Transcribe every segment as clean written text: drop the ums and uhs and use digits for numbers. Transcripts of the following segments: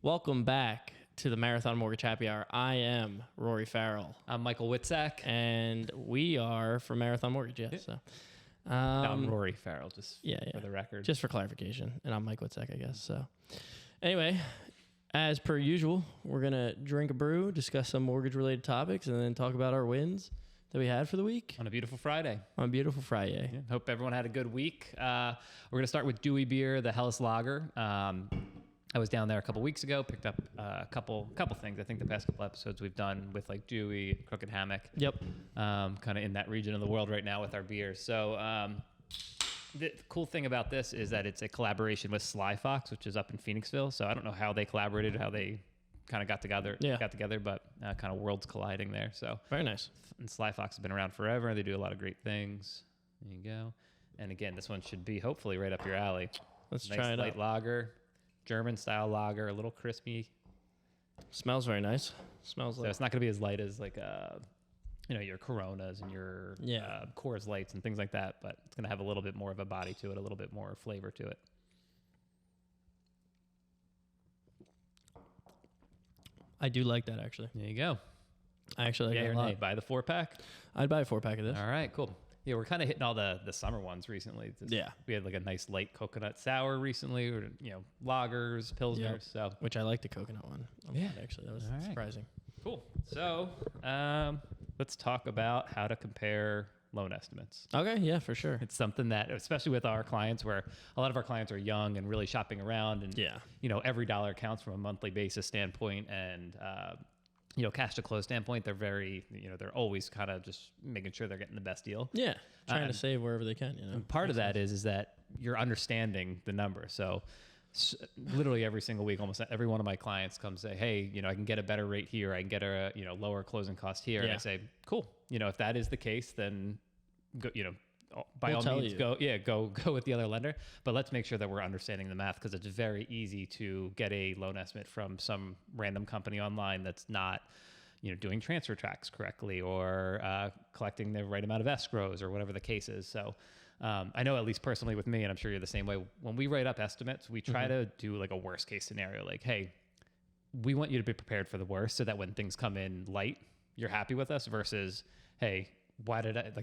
Welcome back to the Marathon Mortgage Happy Hour. I am Rory Farrell, I'm Michael Witzak. and we are from Marathon Mortgage. Yeah, so No, I'm Rory Farrell, just yeah. for the record. Just for clarification, and I'm Mike Witzak, I guess. So anyway, as per usual, we're gonna drink a brew, discuss some mortgage-related topics, and then talk about our wins that we had for the week on a beautiful Friday. on a beautiful Friday. Yeah, hope everyone had a good week. We're going to start with Dewey Beer, the Helles Lager. I was down there a couple weeks ago, picked up a couple things. I think the past couple episodes we've done with like Dewey, Crooked Hammock. Yep. Kind of in that region of the world right now with our beers. So the cool thing about this is that it's a collaboration with Sly Fox, which is up in Phoenixville. So I don't know how they collaborated, how they kind of got together, but kind of worlds colliding there. So Very nice. and Sly Fox has been around forever. They do a lot of great things. There you go. And again, this one should be hopefully right up your alley. Let's Nice try it light out. lager, German style lager, a little crispy. Smells very nice. Smells So like it's not going to be as light as like your Coronas and your Coors Lights and things like that, but it's going to have a little bit more of a body to it, a little bit more flavor to it. I do like that actually. There you go. I actually like Yay that or a lot. nay? Buy the 4-pack. I'd buy a 4-pack of this. All right, cool. Yeah, we're kind of hitting all the summer ones recently. Yeah. We had like a nice light coconut sour recently, or lagers, pilsners. Yep. So Which I like the coconut one. Yeah. Actually, that was All right. surprising. cool. So let's talk about how to compare loan estimates. Okay, yeah, for sure. It's something that, especially with our clients, where a lot of our clients are young and really shopping around, and Yeah. every dollar counts from a monthly basis standpoint, and cash to close standpoint. They're very, they're always kind of just making sure they're getting the best deal. Yeah, trying to save wherever they can. Part of that is that you're understanding the number. So literally every single week, almost every one of my clients comes say, hey, I can get a better rate here. I can get a lower closing cost here. And Yeah. I say, cool. If that is the case, then go, by We'll all tell means, you. go with the other lender. But let's make sure that we're understanding the math, because it's very easy to get a loan estimate from some random company online that's not, doing transfer tracks correctly, or collecting the right amount of escrows, or whatever the case is. So I know, at least personally with me, and I'm sure you're the same way, when we write up estimates, we try to do like a worst case scenario. Like, hey, we want you to be prepared for the worst, so that when things come in light, you're happy with us, versus, hey,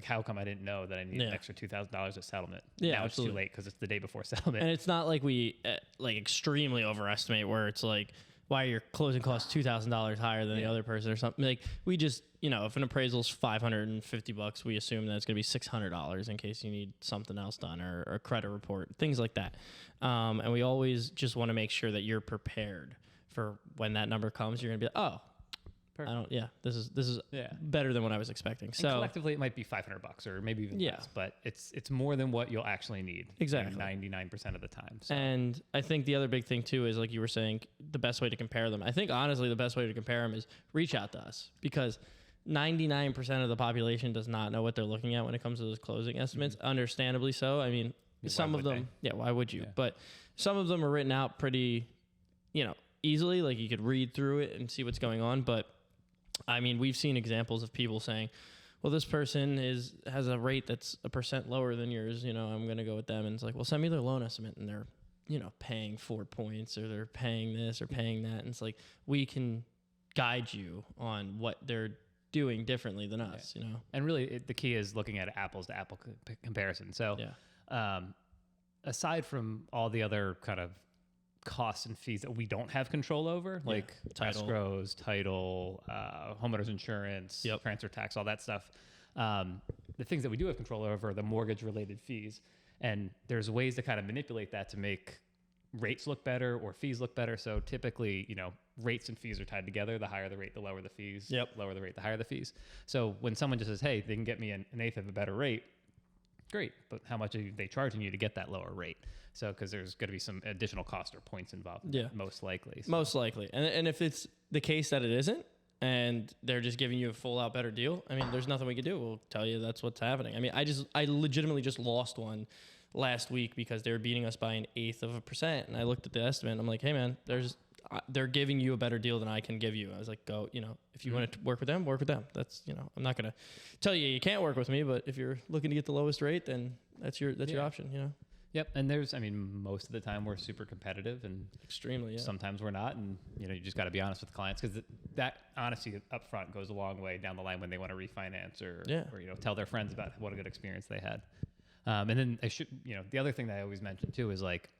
how come I didn't know that I need an extra $2,000 of settlement? Yeah, now absolutely. it's too late because it's the day before settlement. And it's not like we extremely overestimate, where it's like, why are your closing costs $2,000 higher than the other person or something? Like, we just, if an appraisal's $550, we assume that it's going to be $600 in case you need something else done, or a credit report, things like that. And we always just want to make sure that you're prepared for when that number comes. You're going to be like, oh, this is better than what I was expecting. So and collectively, it might be $500 or maybe even less, but it's more than what you'll actually need. Exactly. 99% of the time. So. And I think the other big thing too is, like you were saying, the best way to compare them. I think honestly the best way to compare them is reach out to us, because 99% of the population does not know what they're looking at when it comes to those closing estimates. Understandably so. I mean, some of them, why would you? Yeah. But some of them are written out pretty, easily. Like, you could read through it and see what's going on. But I mean, we've seen examples of people saying, well, this person has a rate that's 1% lower than yours. I'm going to go with them. And it's like, well, send me their loan estimate, and they're, paying 4 points, or they're paying this or paying that. And it's like, we can guide you on what they're doing differently than us, And really, the key is looking at apples to apple comparison. So aside from all the other kind of costs and fees that we don't have control over, like escrows, title, homeowners insurance, transfer tax, all that stuff. The things that we do have control over are the mortgage related fees. And there's ways to kind of manipulate that to make rates look better or fees look better. So typically, rates and fees are tied together. The higher the rate, the lower the fees. Lower the rate, the higher the fees. So when someone just says, hey, they can get me an eighth of a better rate, great, but how much are they charging you to get that lower rate? So, because there's going to be some additional cost or points involved, most likely. So. Most likely. And if it's the case that it isn't, and they're just giving you a full out better deal, I mean, there's nothing we can do. We'll tell you that's what's happening. I mean, I legitimately just lost one last week because they were beating us by 0.1%. And I looked at the estimate and I'm like, hey man, they're giving you a better deal than I can give you. I was like, go, if you want to work with them, work with them. That's, I'm not going to tell you can't work with me, but if you're looking to get the lowest rate, then that's your option, Yep. And most of the time we're super competitive and extremely, yeah. Sometimes we're not. And, you just got to be honest with clients because that honesty up front goes a long way down the line when they want to refinance or, tell their friends about what a good experience they had. And then the other thing that I always mention too is like,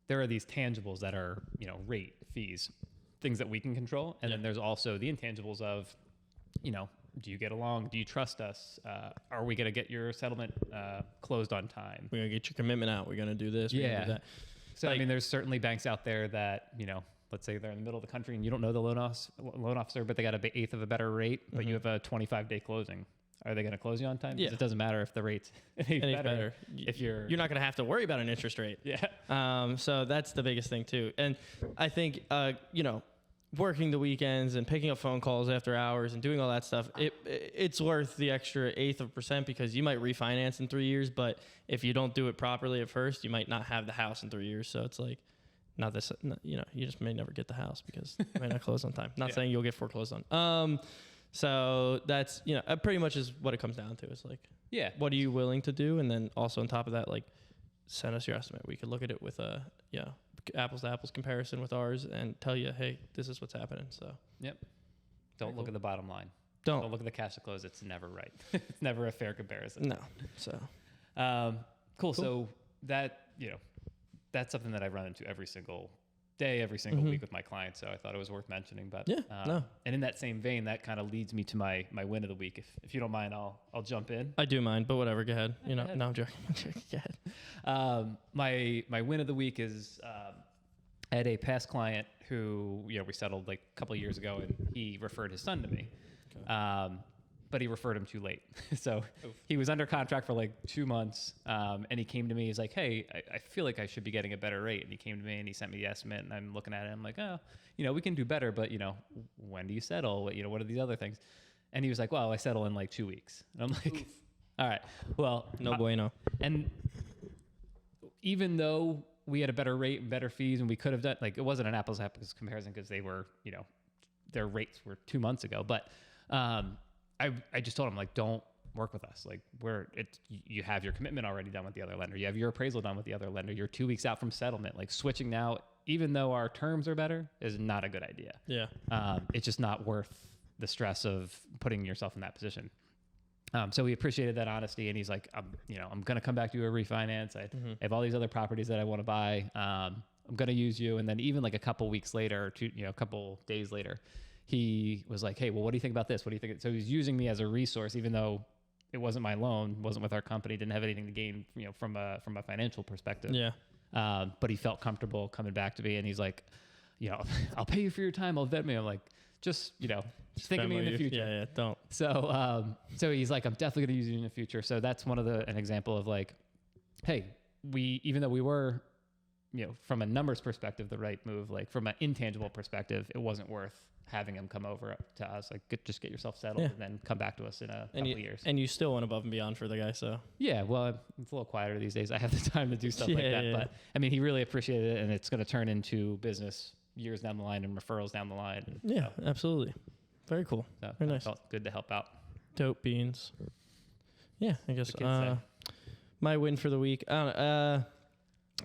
there are these tangibles that are, rate, fees, things that we can control. And then there's also the intangibles of, do you get along? Do you trust us? Are we going to get your settlement closed on time? We're going to get your commitment out. We're going to do this. We're gonna do that. So, there's certainly banks out there that, let's say they're in the middle of the country and you don't know the loan officer, but they got an eighth of a better rate, but you have a 25-day closing. Are they going to close you on time? Yeah. It doesn't matter if the rate's any better. If you're not going to have to worry about an interest rate. Yeah. So that's the biggest thing too. And I think, working the weekends and picking up phone calls after hours and doing all that stuff, it's worth the extra 1/8% because you might refinance in 3 years, but if you don't do it properly at first, you might not have the house in 3 years. So it's like, you just may never get the house because it might not close on time. Not saying you'll get foreclosed on. So that's, pretty much is what it comes down to. It's like, what are you willing to do? And then also on top of that, like, send us your estimate. We could look at it with a, apples to apples comparison with ours and tell you, hey, this is what's happening. So, Don't look at the bottom line. Don't look at the cash to close. It's never right. It's never a fair comparison. No. So, cool. So that, that's something that I run into every single day, every single week with my clients. So I thought it was worth mentioning. But and in that same vein, that kind of leads me to my win of the week. If you don't mind, I'll jump in. I do mind, but whatever. Go ahead. No, I'm joking. Go ahead. My win of the week is I had a past client who we settled like a couple of years ago, and he referred his son to me. Okay. But he referred him too late. So he was under contract for like 2 months. And he came to me. He's like, hey, I feel like I should be getting a better rate. And he came to me and he sent me the estimate. And I'm looking at it. I'm like, oh, we can do better. But, when do you settle? What are these other things? And he was like, well, I settle in like 2 weeks. And I'm like, all right, well. No bueno. And even though we had a better rate and better fees and we could have done, like, it wasn't an apples to apples comparison because they were, their rates were 2 months ago. But, I just told him, like, don't work with us. Like, you have your commitment already done with the other lender. You have your appraisal done with the other lender. You're 2 weeks out from settlement. Like, switching now, even though our terms are better, is not a good idea. Yeah. It's just not worth the stress of putting yourself in that position. So he appreciated that honesty, and he's like, I'm going to come back to you a refinance. I have all these other properties that I want to buy. I'm going to use you. And then even like a couple weeks later, a couple days later, he was like, hey, well, what do you think about this? What do you think? So he's using me as a resource, even though it wasn't my loan, wasn't with our company, didn't have anything to gain, from a financial perspective. Yeah. But he felt comfortable coming back to me, and he's like, I'll pay you for your time. I'll vet me. I'm like, just think of me in the future. Yeah, don't. So he's like, I'm definitely going to use you in the future. So that's an example of like, hey, even though we were, from a numbers perspective, the right move, like from an intangible perspective, it wasn't worth having him come over to us. Like, just get yourself settled and then come back to us in a couple of years. And you still went above and beyond for the guy, so. Yeah, well, it's a little quieter these days. I have the time to do stuff like that. Yeah. But, he really appreciated it, and it's going to turn into business years down the line and referrals down the line. And, absolutely. Very cool. So very nice. Felt good to help out. Dope beans. Yeah, I guess my win for the week. I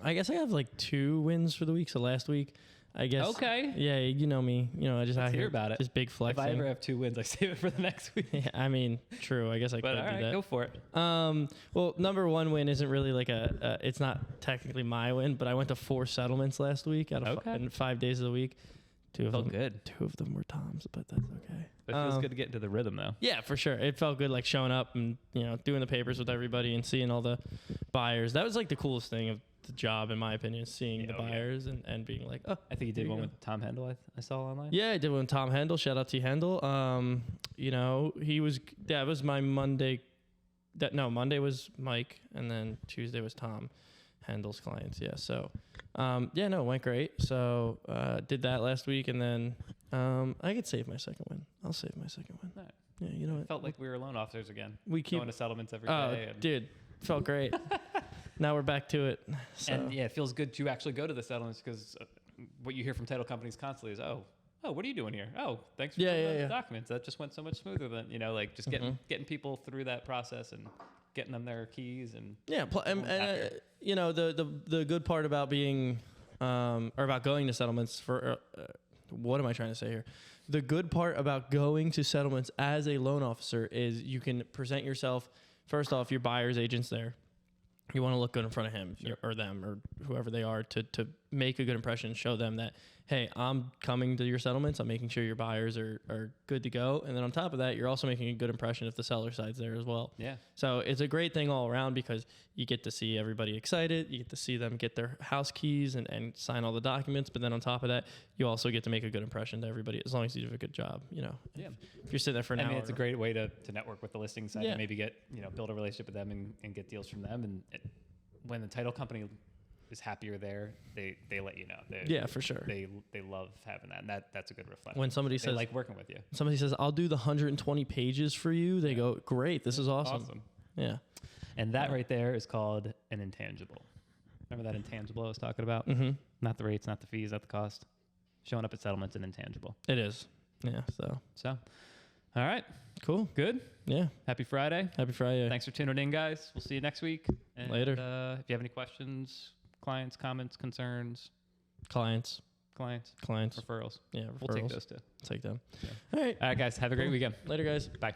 guess I have like 2 wins for the week. So last week, I guess. Okay. Yeah, you know me. I just Let's out hear here about it. Just big flexing. If I ever have 2 wins, I save it for the next week. Yeah, true. I guess I could do that. Go for it. Well, number 1 win isn't really like it's not technically my win, but I went to 4 settlements last week out of in 5 days of the week. 2 of them good. 2 of them were Tom's, but that's okay. It feels good to get into the rhythm, though. Yeah, for sure. It felt good, like showing up and doing the papers with everybody and seeing all the buyers. That was like the coolest thing of the job, in my opinion, seeing the buyers and being like, oh. I think you did one with Tom Hendel. I saw online. Yeah, I did one with Tom Hendel. Shout out to Hendel. He was. That was my Monday. Monday was Mike, and then Tuesday was Tom Hendel's clients. Yeah, so. It went great. So did that last week, and then I could save my second win. I'll save my second win. Right. Yeah, you know what? Felt like we were loan officers again. We keep going to settlements every day. Dude, felt great. Now we're back to it. So. And it feels good to actually go to the settlements because what you hear from title companies constantly is, oh, what are you doing here? Oh, thanks for the documents. That just went so much smoother than just getting people through that process and getting them their keys and you know, the good part about being or about going to settlements for what am I trying to say here? The good part about going to settlements as a loan officer is you can present yourself. First off, your buyer's agent's there. You want to look good in front of him or them or whoever they are to make a good impression, show them that, hey, I'm coming to your settlements. I'm making sure your buyers are good to go. And then on top of that, you're also making a good impression if the seller side's there as well. Yeah. So it's a great thing all around because you get to see everybody excited. You get to see them get their house keys and sign all the documents. But then on top of that, you also get to make a good impression to everybody as long as you do a good job, you know. Yeah. If you're sitting there for an hour. It's a great way to network with the listing side and maybe get, you know, build a relationship with them and get deals from them. And when the title company is happier there, they let you know. For sure. They love having that, and that's a good reflection. When somebody says, like working with you. Somebody says, I'll do the 120 pages for you. They go, great, this is awesome. Yeah. And that right there is called an intangible. Remember that intangible I was talking about? Mm-hmm. Not the rates, not the fees, not the cost. Showing up at settlements, an intangible. It is. Yeah. So, all right. Cool. Good. Yeah. Happy Friday. Happy Friday. Thanks for tuning in, guys. We'll see you next week. And later. If you have any questions, clients, comments, concerns. Clients. Referrals. Yeah, referrals. We'll take those too. Take them. Yeah. All right. All right, guys. Have a great weekend. Later, guys. Bye.